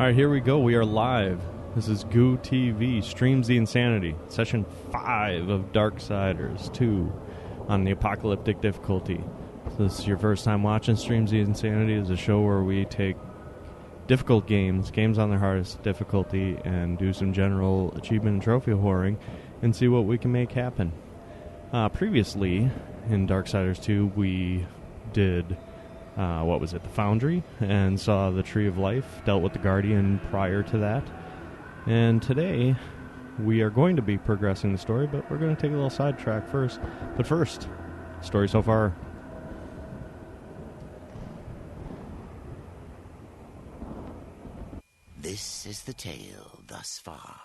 Alright, here we go. We are live. This is Goo TV, Streams the Insanity, Session 5 of Darksiders 2 on the Apocalyptic difficulty. So this is your first time watching Streams the Insanity. It's a show where we take difficult games on their hardest difficulty, and do some general achievement and trophy whoring, and see what we can make happen. Previously, in Darksiders 2, we did... what was it, the Foundry, and saw the Tree of Life, dealt with the Guardian prior to that. And today, we are going to be progressing the story, but we're going to take a little sidetrack first. But first, story so far. This is the tale thus far.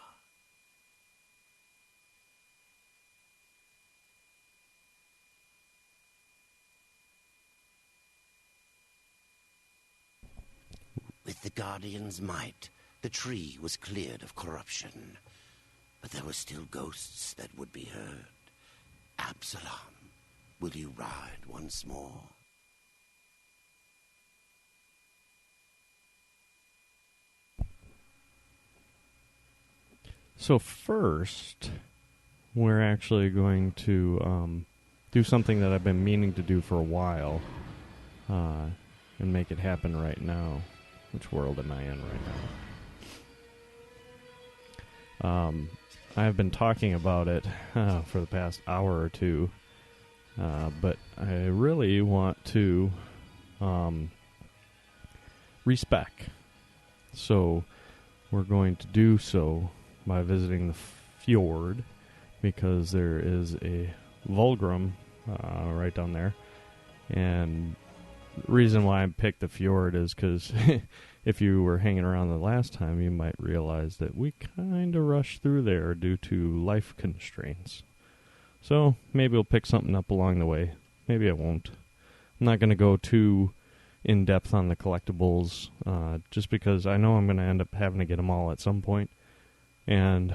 With the Guardian's might, the tree was cleared of corruption. But there were still ghosts that would be heard. Absalom, will you ride once more? So first, we're actually going to do something that I've been meaning to do for a while, and make it happen right now. Which world am I in right now? I have been talking about it for the past hour or two, but I really want to respec. So we're going to do so by visiting the fjord, because there is a Vulgrim right down there. And the reason why I picked the fjord is because if you were hanging around the last time, you might realize that we kind of rushed through there due to life constraints. So maybe we'll pick something up along the way. Maybe I won't. I'm not going to go too in-depth on the collectibles, just because I know I'm going to end up having to get them all at some point. And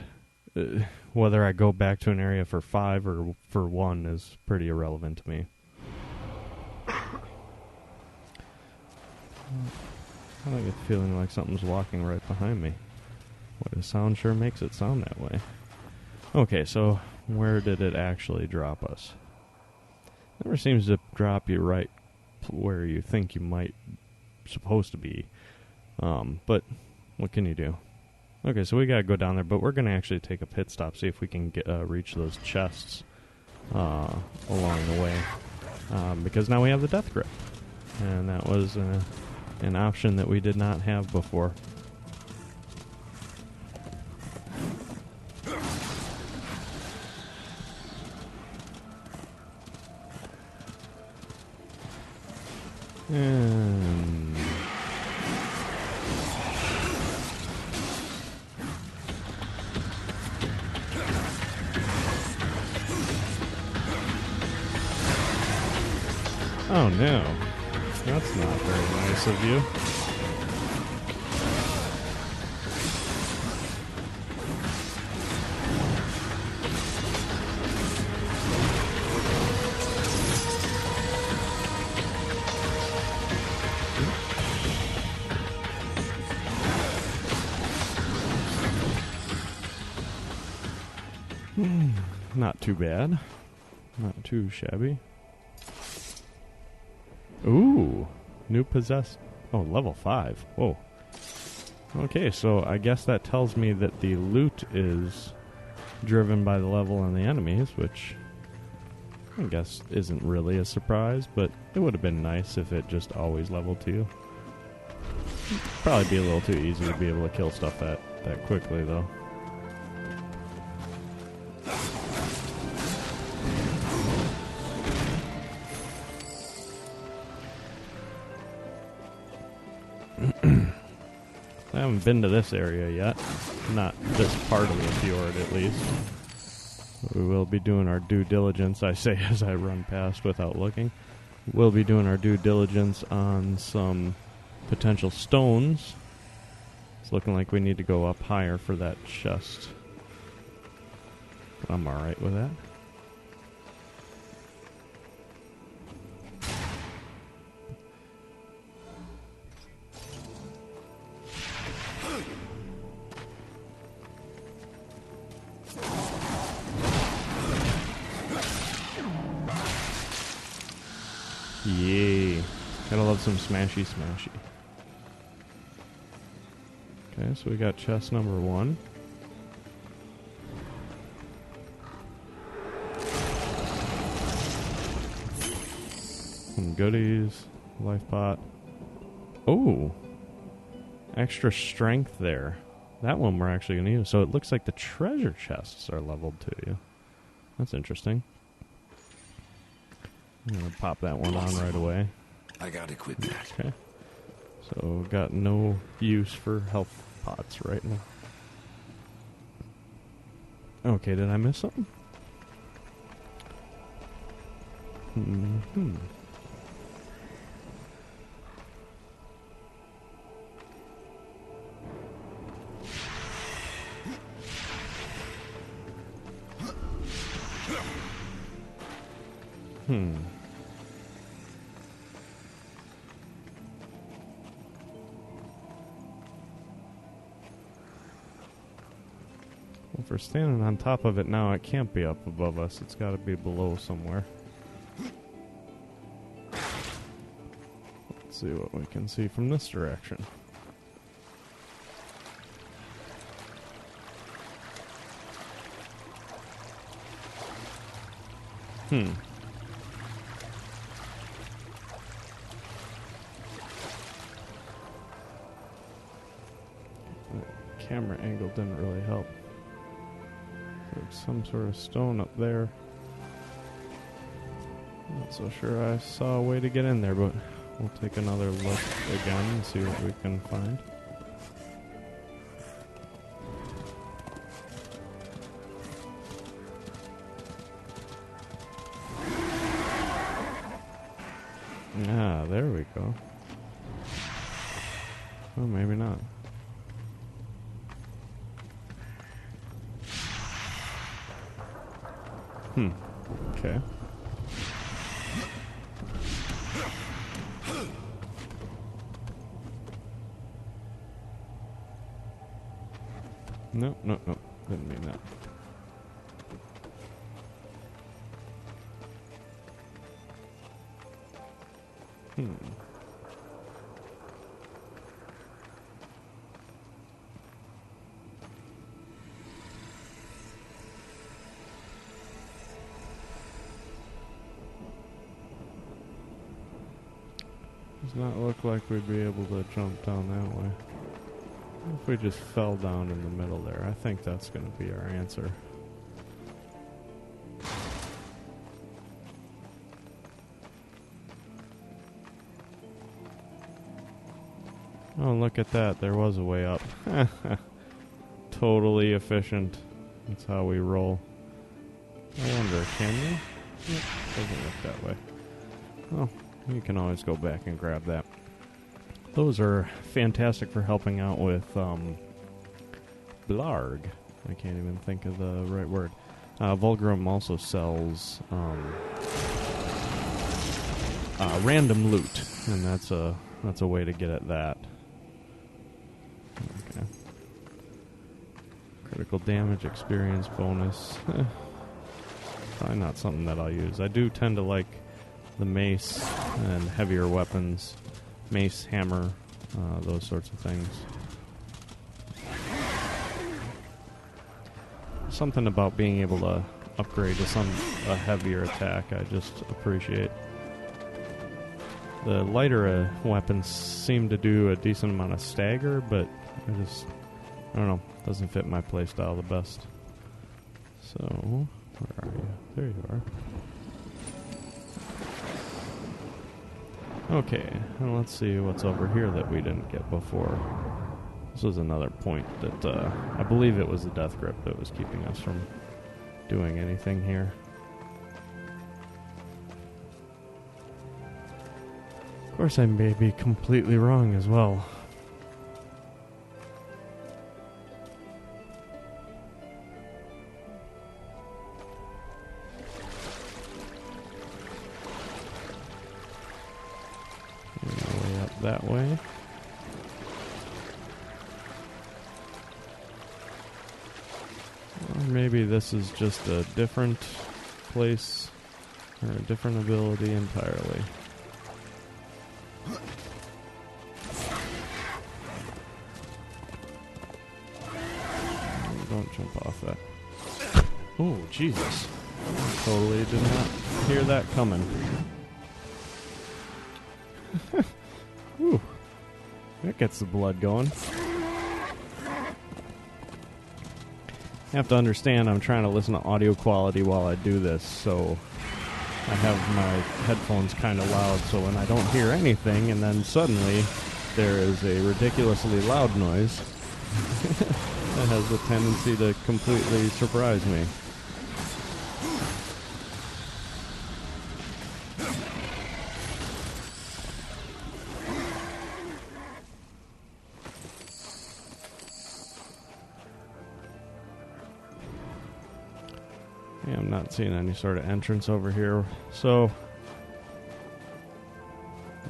whether I go back to an area for 5 or for 1 is pretty irrelevant to me. I get the feeling like something's walking right behind me. Boy, the sound sure makes it sound that way. Okay, so where did it actually drop us? It never seems to drop you right where you think you might supposed to be. But what can you do? Okay, so we gotta go down there, but we're gonna actually take a pit stop, see if we can get reach those chests along the way. Because now we have the death grip. And that was an option that we did not have before. And oh no. That's not very nice of you. Not too bad. Not too shabby. Ooh, new possessed. Oh, level 5. Whoa. Okay, so I guess that tells me that the loot is driven by the level on the enemies, which I guess isn't really a surprise, but it would have been nice if it just always leveled to you. It'd probably be a little too easy to be able to kill stuff that quickly, though. I haven't been to this area yet. Not this part of the fjord, at least. We will be doing our due diligence, I say as I run past without looking. We'll be doing our due diligence on some potential stones. It's looking like we need to go up higher for that chest. I'm alright with that. Yay. Gotta love some smashy smashy. Okay, so we got chest number 1. Some goodies. Life pot. Oh! Extra strength there. That one we're actually going to use. So it looks like the treasure chests are leveled too. That's interesting. I'm going to pop that one on right away. I gotta equip that. Okay. So got no use for health pots right now. Okay, did I miss something? Mm-hmm. Well, if we're standing on top of it now, it can't be up above us. It's got to be below somewhere. Let's see what we can see from this direction. The camera angle didn't really help. There's some sort of stone up there. Not so sure I saw a way to get in there, but we'll take another look again and see what we can find. Ah, there we go. Oh, maybe not. Okay. No, didn't mean that. Does not look like we'd be able to jump down that way. If we just fell down in the middle there, I think that's going to be our answer. Oh, look at that. There was a way up. Totally efficient. That's how we roll. I wonder, can you? Nope, doesn't look that way. Oh, you can always go back and grab that. Those are fantastic for helping out with Blarg. I can't even think of the right word. Vulgrim also sells random loot, and that's a way to get at that. Okay. Critical damage experience bonus. Probably not something that I'll use. I do tend to like the mace and heavier weapons. Mace, hammer, those sorts of things. Something about being able to upgrade to a heavier attack I just appreciate. The lighter weapons seem to do a decent amount of stagger, but I don't know, doesn't fit my playstyle the best. So, where are you? There you are. Okay, well, let's see what's over here that we didn't get before. This was another point that I believe it was the death grip that was keeping us from doing anything here. Of course, I may be completely wrong as well. Way up that way. Or maybe this is just a different place or a different ability entirely. Don't jump off that. Oh, Jesus. Totally did not hear that coming. Whew. That gets the blood going. You have to understand I'm trying to listen to audio quality while I do this, so I have my headphones kind of loud, so when I don't hear anything and then suddenly there is a ridiculously loud noise, that has the tendency to completely surprise me. Yeah, I'm not seeing any sort of entrance over here, so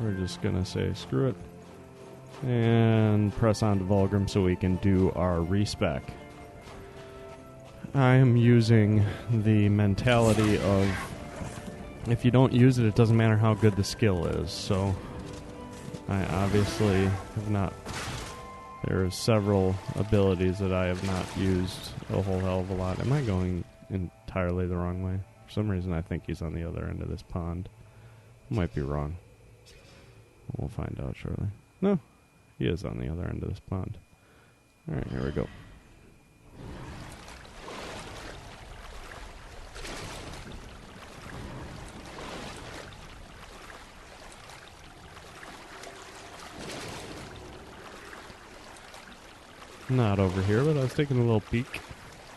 we're just gonna say screw it and press on to Vulgrim so we can do our respec. I am using the mentality of if you don't use it, it doesn't matter how good the skill is. So I obviously have not. There are several abilities that I have not used a whole hell of a lot. Am I going entirely the wrong way? For some reason I think he's on the other end of this pond. Might be wrong. We'll find out shortly. No, he is on the other end of this pond. Alright, here we go. Not over here, but I was taking a little peek.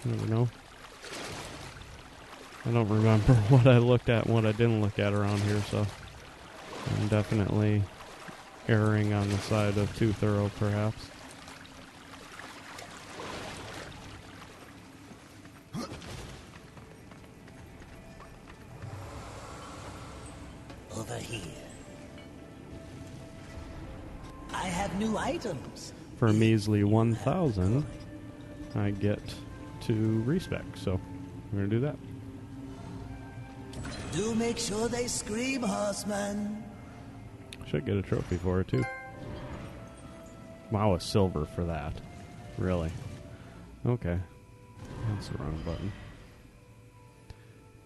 You never know. I don't remember what I looked at and what I didn't look at around here, so I'm definitely erring on the side of too thorough, perhaps. Over here. I have new items. For a measly 1,000, I get to respec, so we're going to do that. Do make sure they scream, horseman. Should get a trophy for it, too. Wow, a silver for that. Really? Okay. That's the wrong button.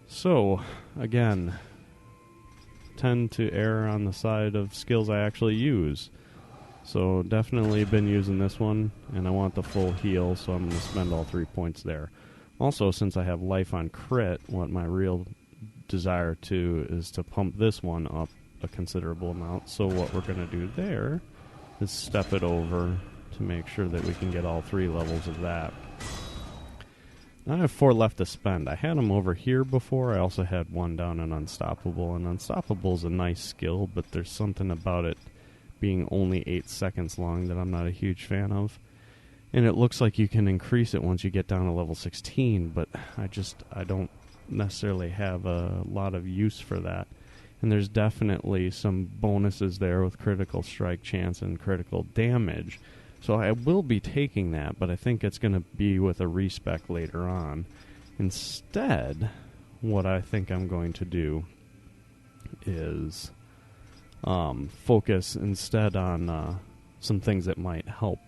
So, again, tend to err on the side of skills I actually use. So definitely been using this one, and I want the full heal, so I'm going to spend all 3 points there. Also, since I have life on crit, what my real desire to is to pump this one up a considerable amount. So what we're going to do there is step it over to make sure that we can get all 3 levels of that. Now I have 4 left to spend. I had them over here before. I also had 1 down in Unstoppable, and Unstoppable is a nice skill, but there's something about it being only 8 seconds long that I'm not a huge fan of. And it looks like you can increase it once you get down to level 16, but I don't necessarily have a lot of use for that. And there's definitely some bonuses there with critical strike chance and critical damage. So I will be taking that, but I think it's going to be with a respec later on. Instead, what I think I'm going to do is focus instead on some things that might help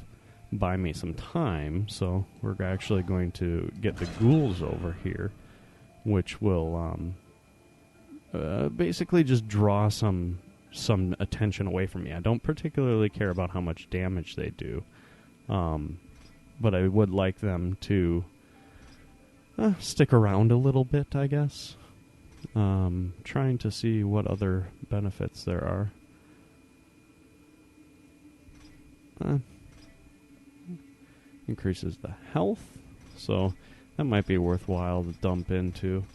buy me some time. So we're actually going to get the ghouls over here, which will basically just draw some attention away from me. I don't particularly care about how much damage they do, but I would like them to stick around a little bit, I guess. Trying to see what other benefits there are. Increases the health, so that might be worthwhile to dump into.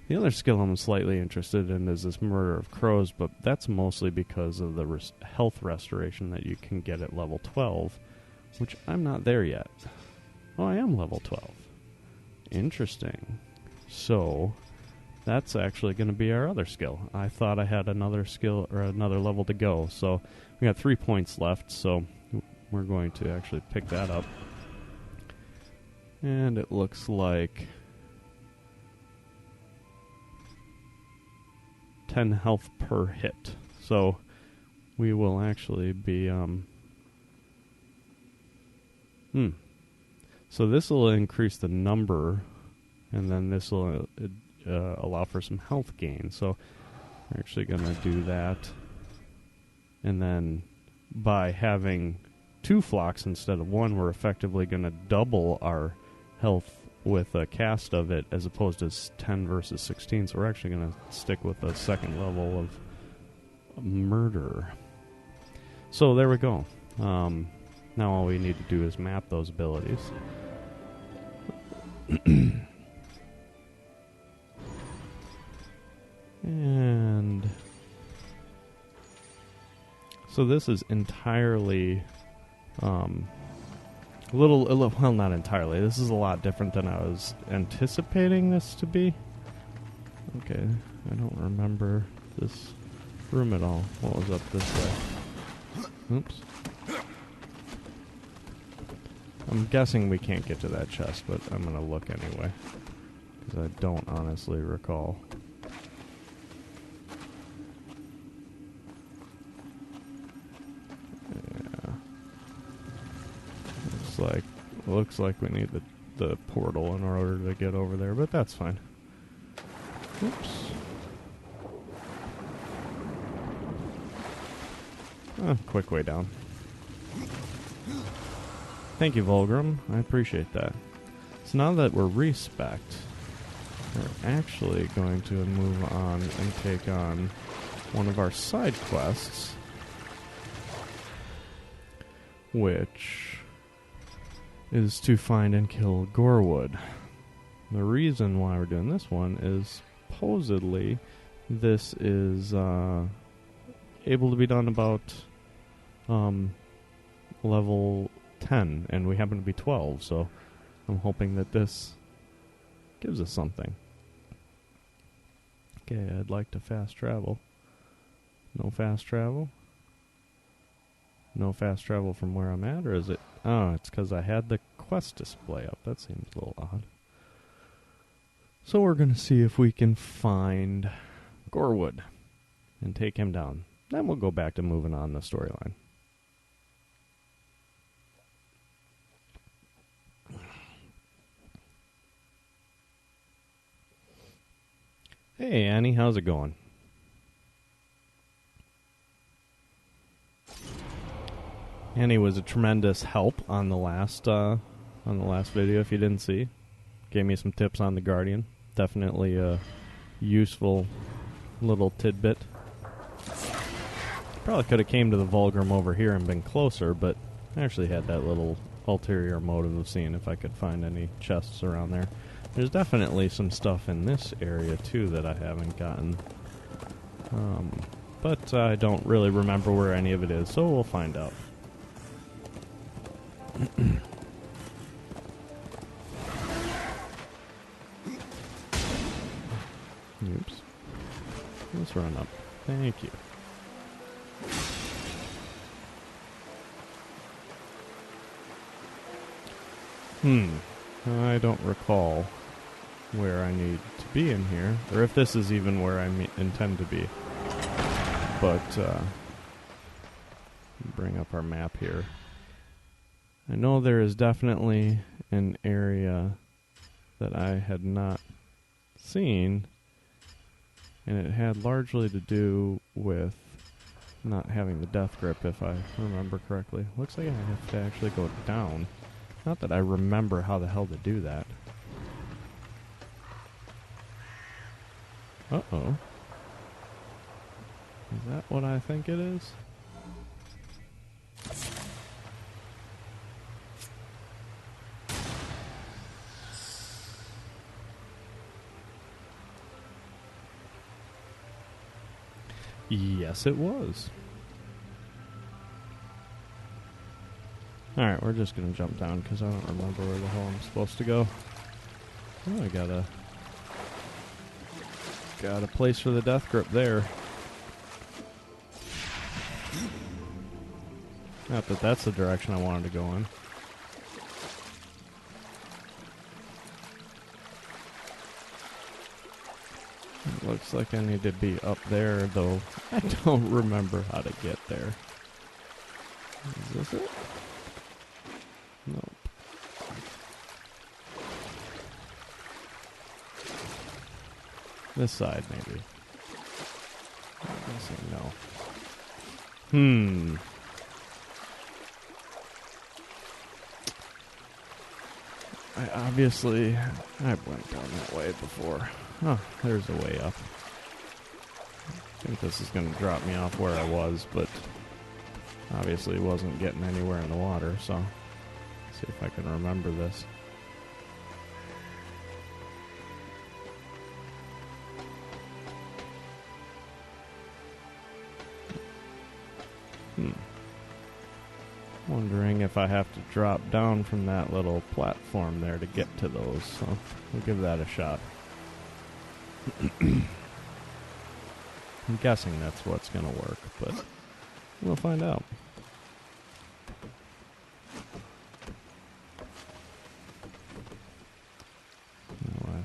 The other skill I'm slightly interested in is this Murder of Crows, but that's mostly because of the health restoration that you can get at level 12, which I'm not there yet. Oh, I am level 12. Interesting. So that's actually going to be our other skill. I thought I had another skill or another level to go, so we got 3 points left, so we're going to actually pick that up. And it looks like 10 health per hit. So we will actually be So this will increase the number, and then this will allow for some health gain. So we're actually going to do that. And then by having 2 flocks instead of 1, we're effectively going to double our health with a cast of it as opposed to 10 versus 16. So we're actually going to stick with a second level of murder. So there we go. Now all we need to do is map those abilities. And so this is entirely well, not entirely. This is a lot different than I was anticipating this to be. Okay, I don't remember this room at all. What was up this way? Oops. I'm guessing we can't get to that chest, but I'm going to look anyway, because I don't honestly recall. Looks like we need the portal in order to get over there, but that's fine. Oops. Quick way down. Thank you, Vulgrim. I appreciate that. So now that we're Respec, we're actually going to move on and take on one of our side quests, which is to find and kill Gorewood. The reason why we're doing this one is supposedly this is able to be done about level 10, and we happen to be 12, so I'm hoping that this gives us something. Okay, I'd like to fast travel. No fast travel? No fast travel from where I'm at, or is it? Oh, it's because I had the quest display up. That seems a little odd. So we're going to see if we can find Gorewood and take him down. Then we'll go back to moving on the storyline. Hey, Annie, how's it going? Annie was a tremendous help on the last video. If you didn't see, gave me some tips on the Guardian. Definitely a useful little tidbit. Probably could have came to the Vulgrim over here and been closer, but I actually had that little ulterior motive of seeing if I could find any chests around there. There's definitely some stuff in this area too that I haven't gotten, but I don't really remember where any of it is, so we'll find out. Oops. Let's run up. Thank you. I don't recall where I need to be in here, or if this is even where I intend to be. But, bring up our map here. I know there is definitely an area that I had not seen, and it had largely to do with not having the death grip, if I remember correctly. Looks like I have to actually go down. Not that I remember how the hell to do that. Uh-oh. Is that what I think it is? Yes, it was. Alright, we're just going to jump down because I don't remember where the hell I'm supposed to go. Oh, I got a place for the death grip there. Not that that's the direction I wanted to go in. It looks like I need to be up there, though I don't remember how to get there. Is this it? Nope. This side, maybe. I'm guessing no. I went down that way before. Oh, there's a way up. I think this is going to drop me off where I was, but obviously wasn't getting anywhere in the water, so let's see if I can remember this. Wondering if I have to drop down from that little platform there to get to those, so we'll give that a shot. I'm guessing that's what's going to work, but we'll find out. Now, I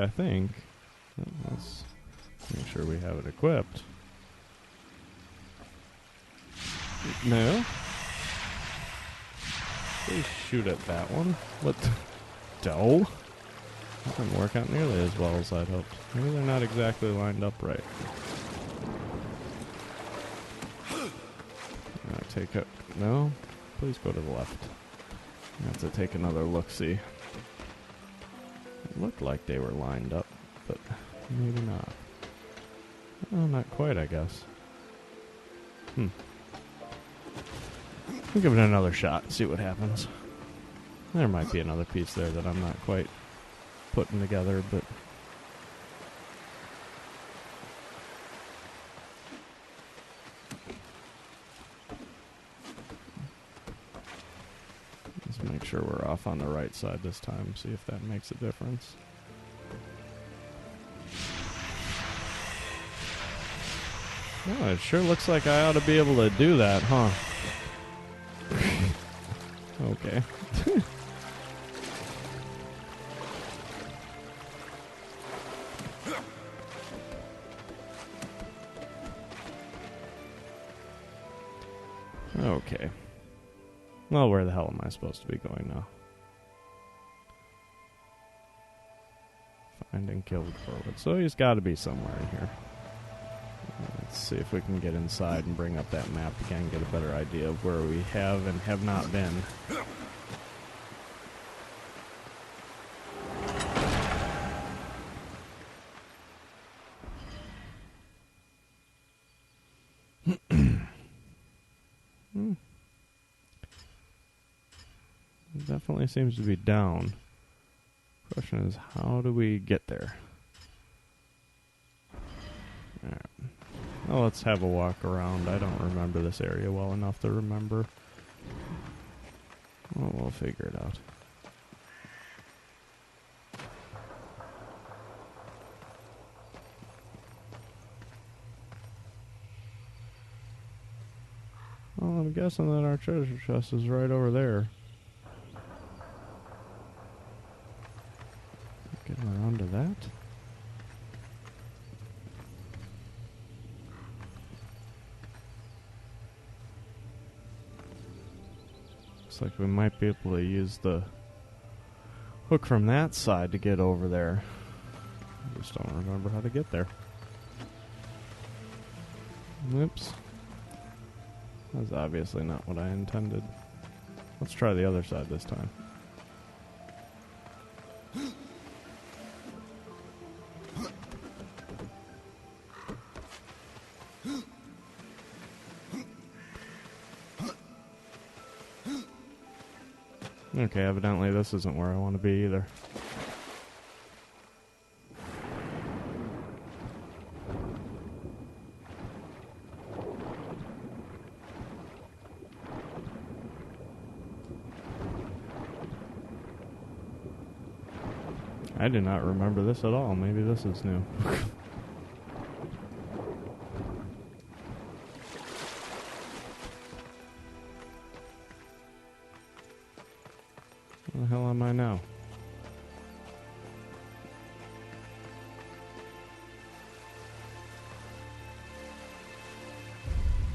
think, let's make sure we have it equipped. No? Please shoot at that one. What? Doe? That didn't work out nearly as well as I'd hoped. Maybe they're not exactly lined up right. Take it. No? Please go to the left. I have to take another look-see. It looked like they were lined up, but maybe not. Oh, not quite, I guess. We'll give it another shot and see what happens. There might be another piece there that I'm not quite putting together, but... let's make sure we're off on the right side this time, see if that makes a difference. Oh, it sure looks like I ought to be able to do that, huh? Okay. Okay. Well, where the hell am I supposed to be going now? Find and kill Gorewood. So he's got to be somewhere in here. Let's see if we can get inside and bring up that map again, get a better idea of where we have and have not been. It definitely seems to be down. Question is, how do we get there? Alright. Well, let's have a walk around. I don't remember this area well enough to remember. Well, we'll figure it out. Well, I'm guessing that our treasure chest is right over there. Getting around to that? Looks like we might be able to use the hook from that side to get over there. I just don't remember how to get there. Whoops. That's obviously not what I intended. Let's try the other side this time. Okay, evidently this isn't where I want to be either. I do not remember this at all. Maybe this is new. Where the hell am I now?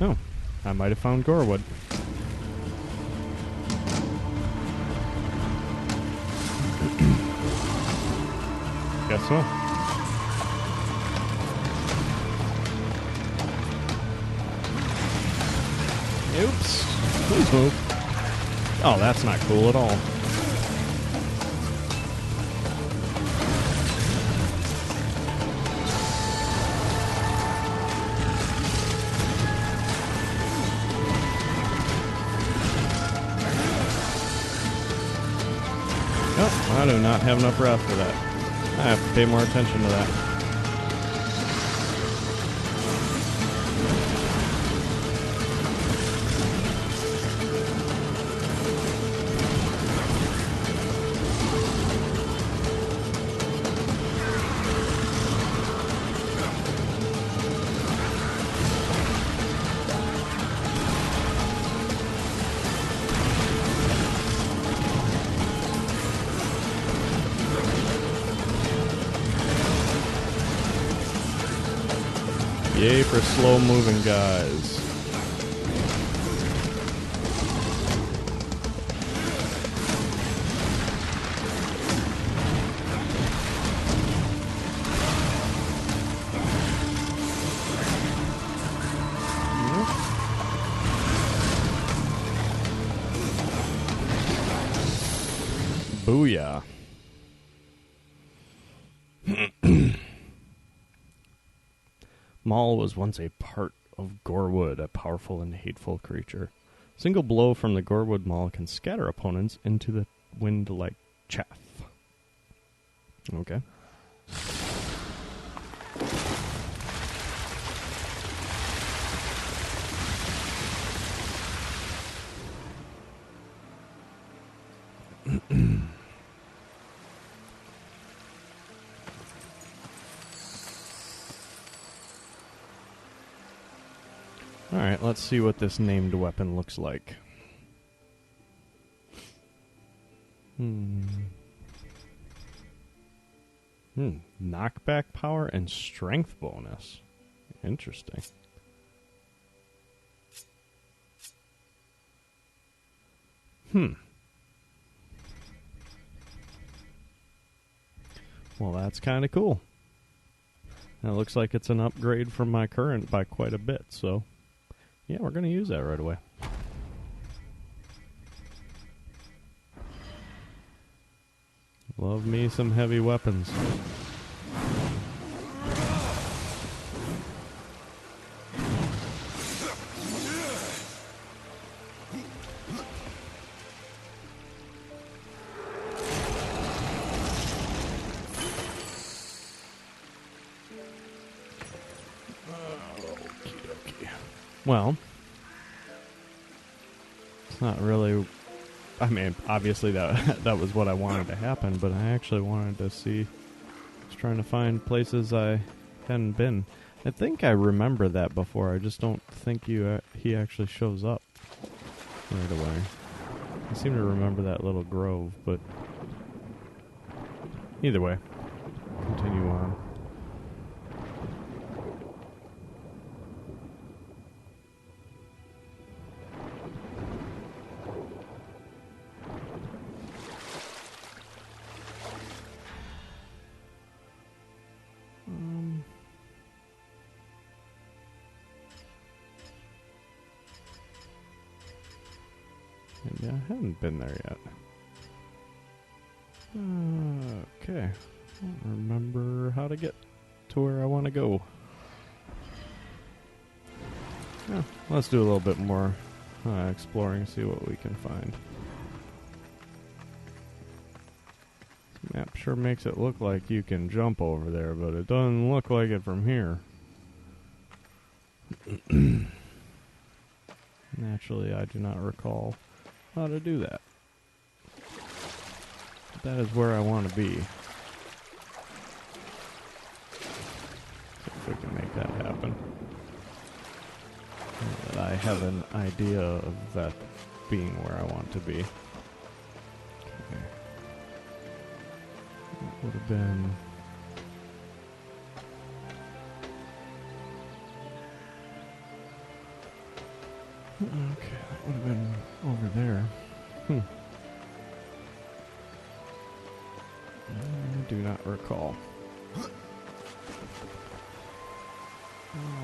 Oh, I might have found Gorewood. Guess so. Oops. Please move. Oh, that's not cool at all. Oh, I do not have enough breath for that. I have to pay more attention to that. Yay for slow-moving guys. Booyah. Maul was once a part of Gorewood, a powerful and hateful creature. A single blow from the Gorewood Maul can scatter opponents into the wind like chaff. Okay. Alright, let's see what this named weapon looks like. Knockback power and strength bonus. Interesting. Well, that's kind of cool. And it looks like it's an upgrade from my current by quite a bit, so yeah, we're going to use that right away. Love me some heavy weapons. Well, it's not really... I mean, obviously that was what I wanted to happen, but I actually wanted to see... I was trying to find places I hadn't been. I think I remember that before, I just don't think he actually shows up right away. I seem to remember that little grove, but... Either way, continue on. Yeah, I haven't been there yet. Okay. I don't remember how to get to where I want to go. Yeah, let's do a little bit more exploring, see what we can find. This map sure makes it look like you can jump over there, but it doesn't look like it from here. Naturally, I do not recall how to do that. But that is where I want to be. See if we can make that happen. That I have an idea of that being where I want to be. Okay. That would have been... Okay, that would have been over there. I do not recall.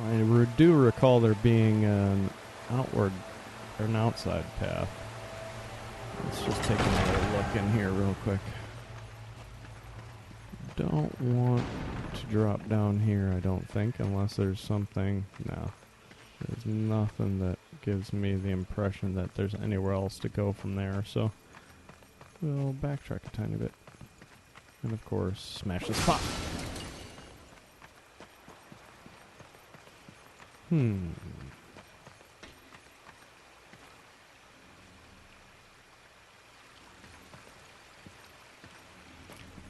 I do recall there being an outward an outside path. Let's just take another look in here real quick. Don't want to drop down here, I don't think, unless there's something. No. There's nothing that gives me the impression that there's anywhere else to go from there, so we'll backtrack a tiny bit. And of course, smash this pot.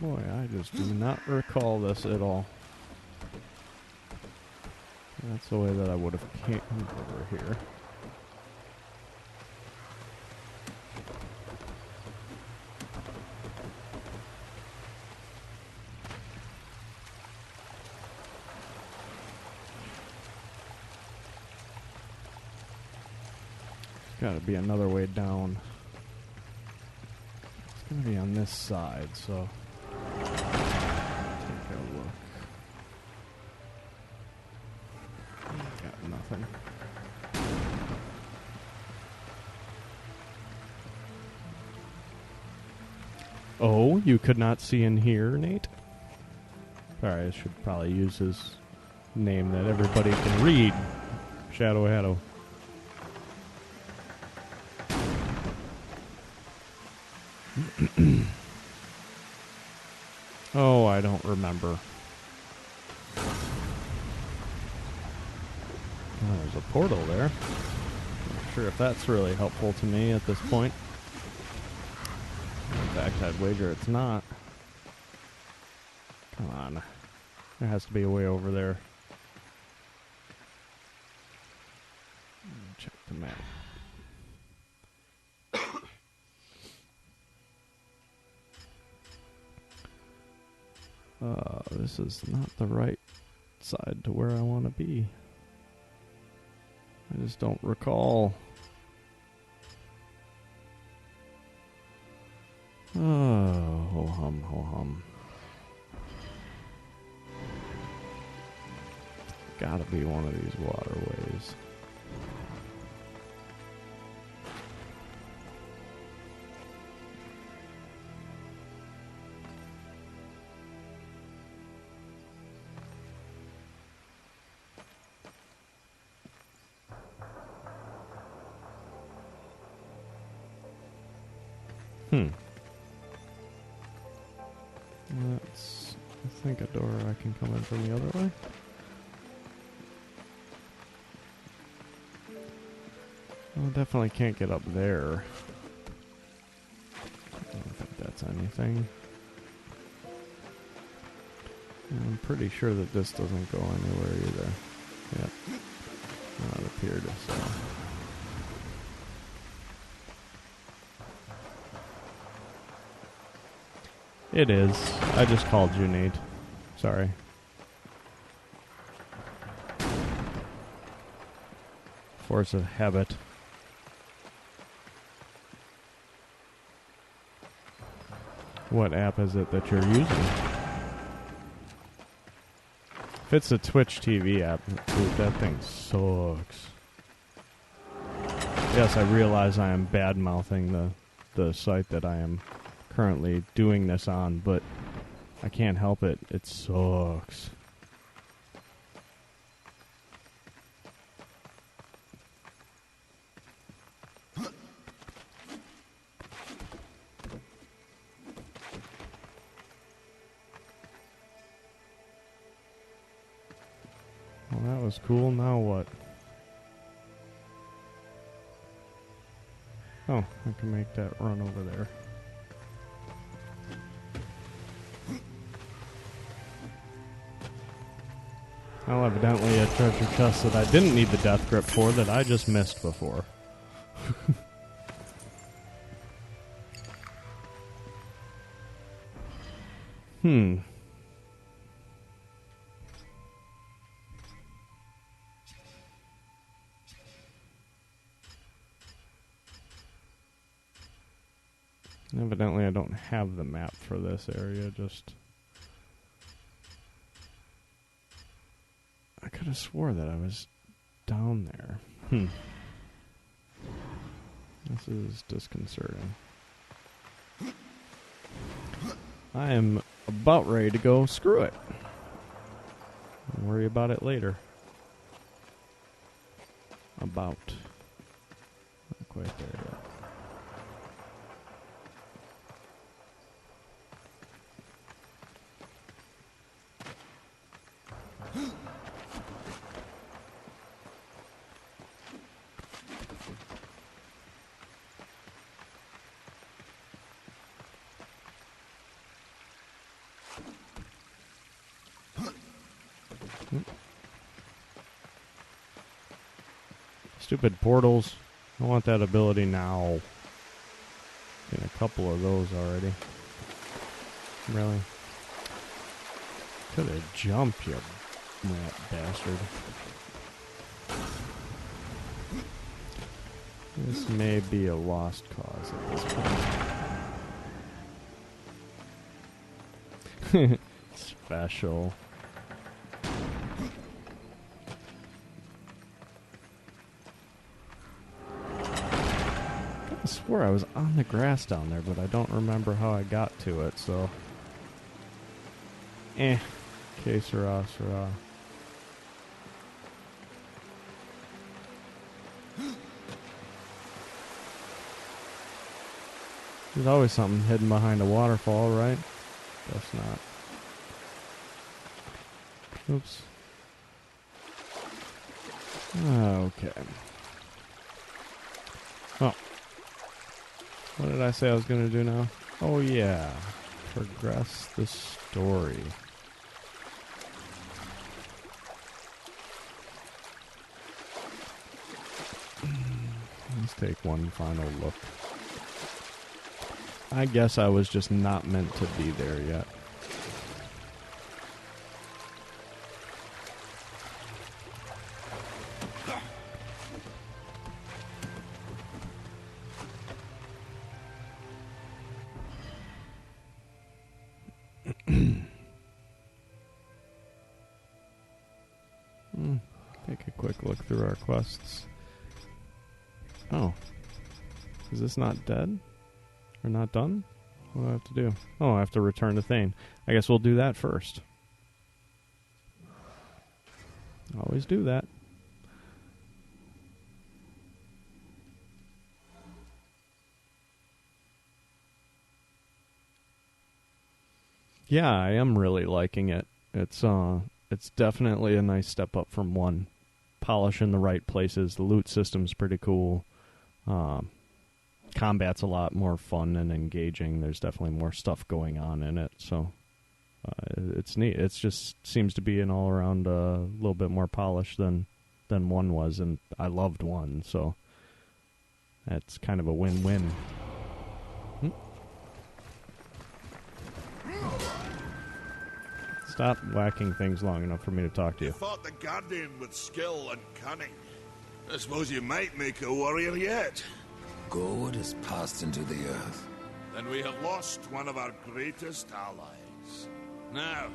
Boy, I just do not recall this at all. That's the way that I would have came over here. There's got to be another way down. It's going to be on this side, so take a look. Got nothing. Oh, you could not see in here, Nate? Sorry, I should probably use his name that everybody can read. Shadow Haddo. Oh, I don't remember. Oh, there's a portal there. Not sure if that's really helpful to me at this point. In fact, I'd wager it's not. Come on. There has to be a way over there. Check the map. This is not the right side to where I want to be. I just don't recall. Oh, ho hum, ho hum. Gotta be one of these waterways. That's, I think, a door I can come in from the other way. Well, definitely can't get up there. I don't think that's anything. And I'm pretty sure that this doesn't go anywhere either. Yep. Not appeared so. It is. I just called you, Nate. Sorry. Force of habit. What app is it that you're using? If it's a Twitch TV app, dude, that thing sucks. Yes, I realize I am bad-mouthing the site that I am currently doing this on, but I can't help it. It sucks. Well, that was cool. Now what? Oh, I can make that run over there. Well, evidently a treasure chest that I didn't need the death grip for that I just missed before. Evidently I don't have the map for this area, just... I could have swore that I was down there. This is disconcerting. I am about ready to go screw it. I'll worry about it later. About. Not quite there yet. Stupid portals. I want that ability now. Getting a couple of those already. Really? Could have jumped, you rat bastard. This may be a lost cause at this point. Special. I swore I was on the grass down there, but I don't remember how I got to it, so... Que sera, sera. There's always something hidden behind a waterfall, right? Guess not. Oops. Okay. Well, what did I say I was going to do now? Oh yeah, progress the story. Let's take one final look. I guess I was just not meant to be there yet. Take a quick look through our quests. Oh. Is this not dead? Or not done? What do I have to do? Oh, I have to return to Thane. I guess we'll do that first. Always do that. Yeah, I am really liking it. It's definitely a nice step up from 1. Polish in the right places. The loot system's pretty cool. Combat's a lot more fun and engaging. There's definitely more stuff going on in it, so it's neat. It just seems to be an all-around little bit more polished than 1 was, and I loved 1, so that's kind of a win-win. Stop whacking things long enough for me to talk to you. You fought the Guardian with skill and cunning. I suppose you might make a warrior yet. Gorewood has passed into the earth. Then we have lost one of our greatest allies. Now,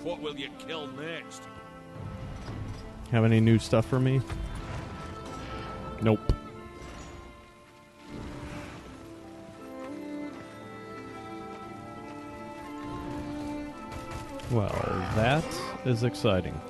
what will you kill next? Have any new stuff for me? Nope. Well, that is exciting.